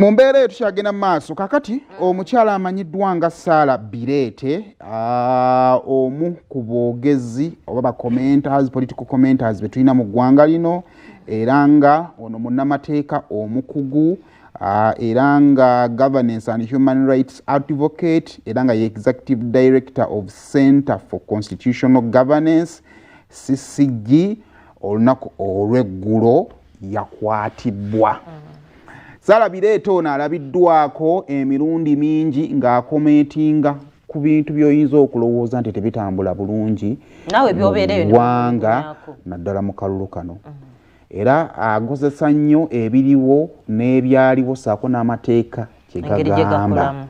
Mu mbeera eyo tukyagenda mu maaso kakati omukyala amanyiddwa nga Sarah Birete omu ku boogezi oba political commenters be tulina mu ggwanga lino era nga ono munnamateeka omukugu era nga governance and human rights advocate era nga ye executive director of Center for Constitutional Governance CCG olunaku olw'eggulo yakwatibwa. Sarah Birete ono alabiddwako emirundi mingi ng'akomentinga ku bintu by'oyinza okulowooza nti tebitambula bulungi nawe by'obeereyo ggwanga naddala mu kalulu kano. Era agozesa nnyo ebiriwo n'ebyaliwo ssaako n'amateeka kye gagamba.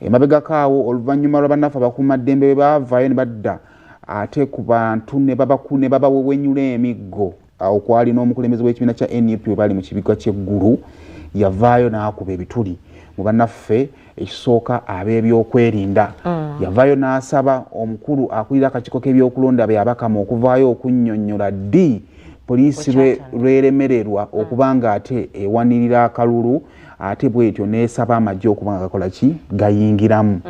Emabegako awo oluvannyuma lwa bannaffe abakuumaddembe bwe baavaayo ne badda ate ku bantu ne babawewenyula emiggo awo kwali n'omukulembeze w'ekibiina kya NUP we bali mu kibiga ky'eggulu yavaayo n'akuba ebituli mu bannaffe ekisooka ab'ebyokwerinda. Yavaayo n'asaba omukulu akulira akakiiko k'ebyokulonda be Abakama okuvaayo okunnyonnyola ddi poliisi lweremererwa okuba nga ate ewanirira akalulu ate bwetyo n'esaba amagye okuba nga gakola ki gayingiramu.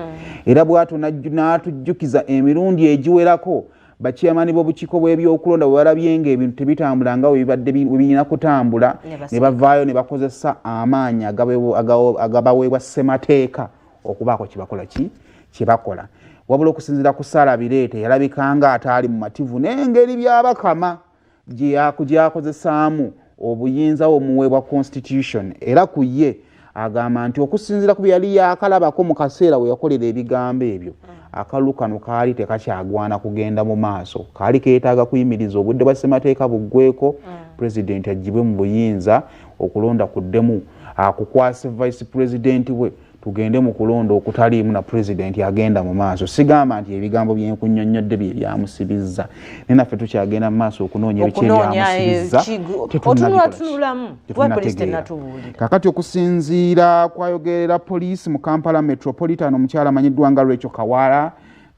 Era bw'atyo n'atujjukiza emirundi egiwerako bakyamani b'obukiiko bw'ebyokulonda bwe balabye ng'ebintu tebitambula nga bwe birina kutambula ne bavaayo ne bakozesa amaanyi agabaweebwa ssemateeka okubaako kibakola ki kibakola. Wabula okusinziira ku Sarah Birete yalabika nga ataali mu mativu n'engeri by'Abakama gyakozesaamu obuyinza omuweebwa constitution era ku ye agamba nti okusinziira ku bye yali yakalabako mu kaseera we yakolera ebigambo ebyo akalulu kano kaali tekakyagwana kugenda mu maaso kaali keetaaga kuyimiriza obudde bwa ssemateeka buggweko pulezidenti agibwe mu buyinza okulonda kuddemu akukwase vice president we tugende mu kulonda okutaliimu na pulezidenti agenda mu maaso. Sigamba nti ebigambo byenkunnyonnyodde bye byamusibizza naye naffe tukyagenda mu maaso okunoonya ebiki ebyamusibizza kakati okusinziira kwayogerera poliisi mu Kampala Metropolitan omukyala amanyiddwa nga Rachel Kawala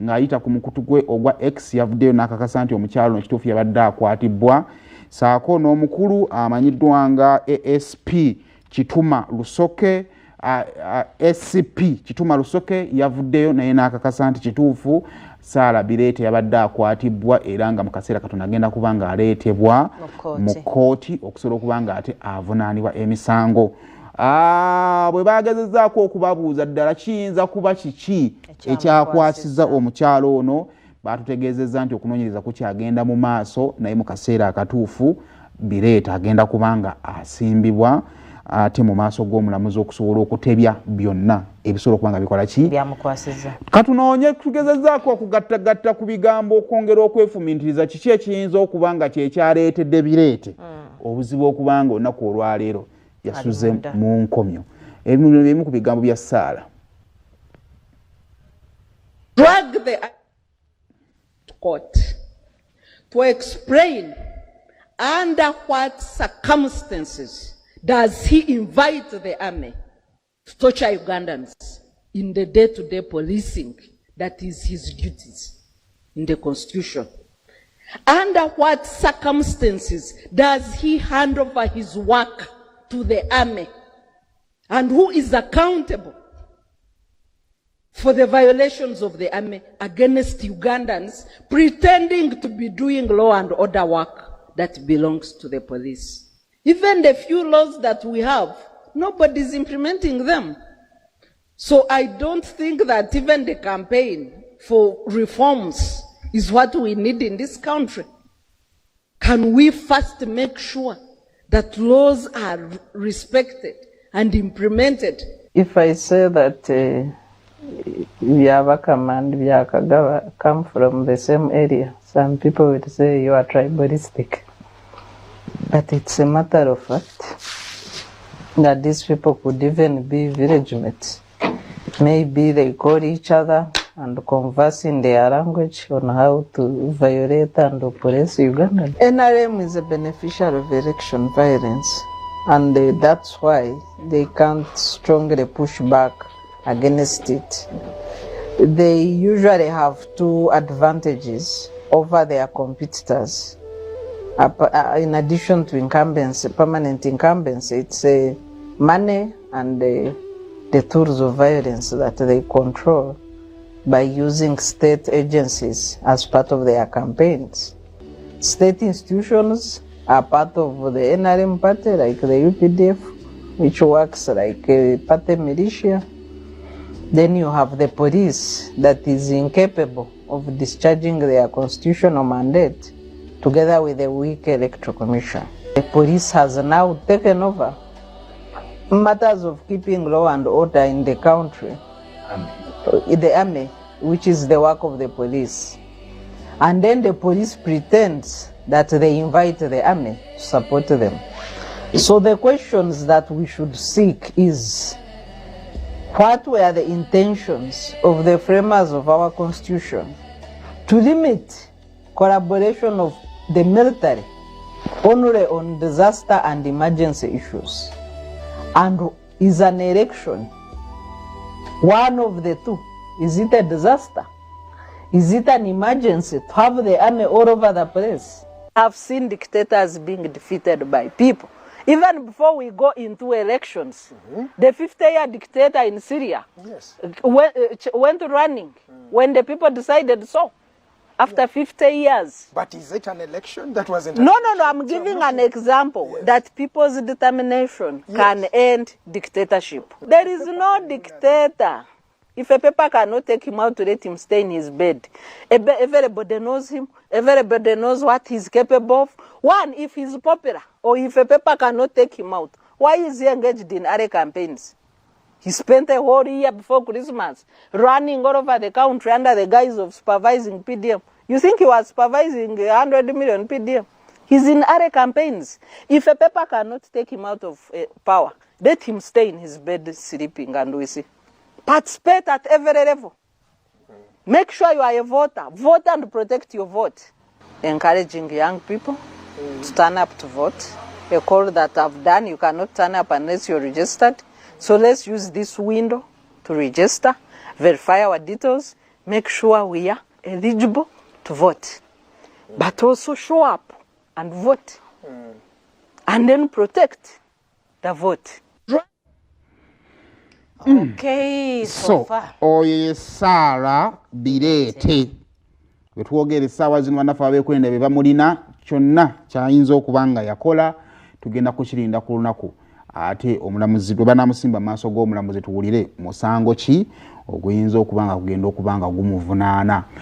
ng'ayita ku mukutu gwe ogwa X yavuddeyo n'akakasa nti omukyala ono kituufu yabadde akwatibbwa saako n'omukulu amanyiddwa nga ASP Kituma Lusoke SCP Kituma Lusoke yavuddeyo naye n'akakasa nti kituufu Sarah Birete yabadde akwatibwa era nga mu kaseera katono agenda kuba nga aleetebwa mu kkooti okusobola okuba nga ate avunaanibwa emisango. Bwe baagezezzaako okubabuuza ddala kiyinza kuba kiki ekyakwasizza omukyalo ono baatutegeezezza nti okunoonyereza kukyagenda mu maaso naye mu kaseera akatuufu Birete agenda kuba nga asimbibwa ate mu maaso g'omulamuzi okusobola okutebya byonna ebisobola okuba nga bikola ki byamukwasizza. Katunoonye tugezezzaako okugattagatta ku bigambo okwongera okwefumiitiriza kiki ekiyinza okuba nga kyekyaleetedde Birete obuzibu okuba nga olunaku olwaleero yasuze mu nkomyo. Ebimu ku bigambo bya Sarah. Drag the court to explain under what circumstances does he invite the army to torture Ugandans in the day-to-day policing that is his duties in the Constitution? Under what circumstances does he hand over his work to the army? And who is accountable for the violations of the army against Ugandans pretending to be doing law and order work that belongs to the police? Even the few laws that we have, nobody is implementing them. So I don't think that even the campaign for reforms is what we need in this country. Can we first make sure that laws are respected and implemented? If I say that Byabakama and Byakagawa come from the same area, some people would say you are tribalistic. But it's a matter of fact that these people could even be village mates. Maybe they call each other and converse in their language on how to violate and oppress Uganda. NRM is a beneficiary of election violence, and that's why they can't strongly push back against it. They usually have two advantages over their competitors. In addition to incumbency, permanent incumbency, it's money and the tools of violence that they control by using state agencies as part of their campaigns. State institutions are part of the NRM party, like the UPDF, which works like a party militia. Then you have the police that is incapable of discharging their constitutional mandate, together with the weak electoral commission. The police has now taken over matters of keeping law and order in the country, the army, which is the work of the police. And then the police pretends that they invite the army to support them. So the questions that we should seek is, what were the intentions of the framers of our constitution to limit collaboration of the military only on disaster and emergency issues? And is an election one of the two? Is it a disaster? Is it an emergency to have the army all over the place? I've seen dictators being defeated by people. Even before we go into elections, the 50-year dictator in Syria went running when the people decided so, after 50 years. But is it an election? That wasn't No, I'm giving an example that people's determination can end dictatorship. There is no dictator. If a paper cannot take him out to let him stay in his bed, everybody knows him, everybody knows what he's capable of. One, if he's popular, or if a paper cannot take him out, why is he engaged in other campaigns? He spent a whole year before Christmas running all over the country under the guise of supervising PDM. You think he was supervising 100 million PDM? He's in other campaigns. If a paper cannot take him out of power, let him stay in his bed sleeping, and we see. Participate at every level. Make sure you are a voter. Vote and protect your vote. Encouraging young people to turn up to vote. A call that I've done, you cannot turn up unless you're registered. So let's use this window to register, verify our details, make sure we are eligible to vote. But also show up and vote. And then protect the vote. Okay, so far. Oye Sara Birete. Wetwogere sawa zino banafa abekwenda beba mulina kyonna kyayinza okubanga yakola tugenda kukirinda ku lunaku. Ate omulamuzi gwe banamusimba maaso g'omulamuzi tuwulire musango ki oguyinza okubanga kugenda okubanga gumuvunaana.